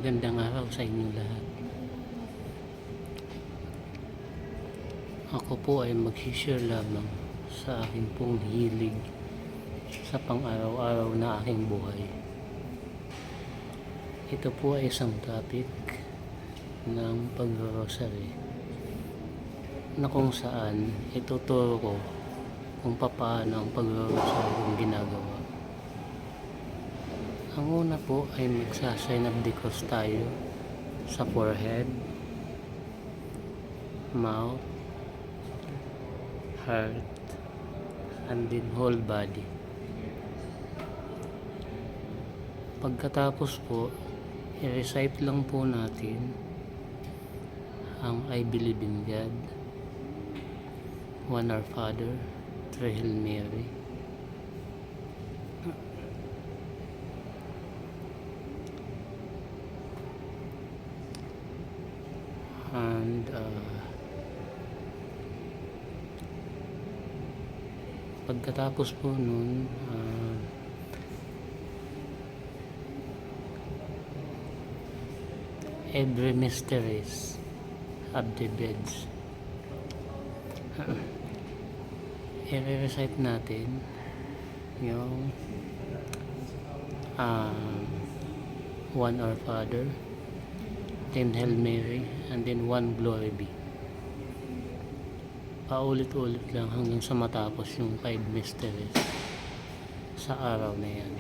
Magandang araw sa inyong lahat. Ako po ay mag-share lamang sa aking pong hilig sa pang-araw-araw na aking buhay. Ito po ay isang topic ng pag-rosary na kung saan ituturo ko kung paano ang pag-rosary yung ginagawa. Ang una po ay magsa-sign of the cross tayo sa forehead, mouth, heart, and then whole body. Pagkatapos po, i-recite lang po natin ang I believe in God, One Our Father, Three Hail Mary, and pagkatapos po nun, every mysteries of the beds. I-recite natin yung One Our Father, then Hail Mary, and then One Glory Be. Paulit-ulit lang hanggang sa matapos yung 5 mysteries sa araw na yan.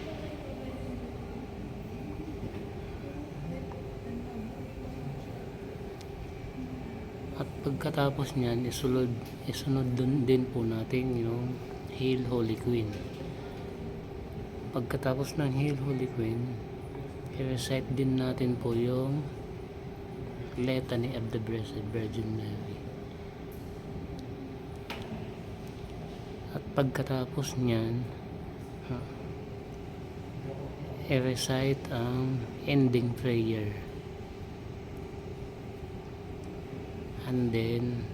At pagkatapos niyan, isunod din po natin yung Hail Holy Queen. Pagkatapos ng Hail Holy Queen, i-recite din natin po yung Litany of the Blessed Virgin Mary. At pagkatapos niyan, i-recite ang ending prayer. And then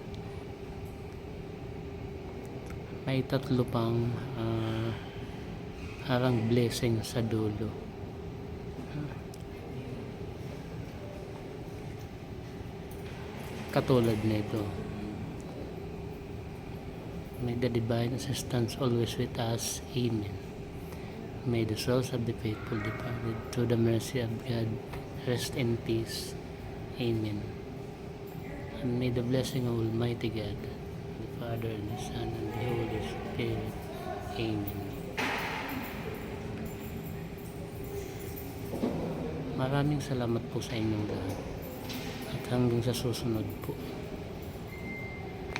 may tatlo pang parang blessing sa dulo. Katulad nito, may the divine assistance always with us. Amen. May the souls of the faithful departed through the mercy of God rest in peace. Amen. And may the blessing of Almighty God, the Father, and the Son, and the Holy Spirit. Amen. Maraming salamat po sa inyong lahat. At hanggang sa susunod po.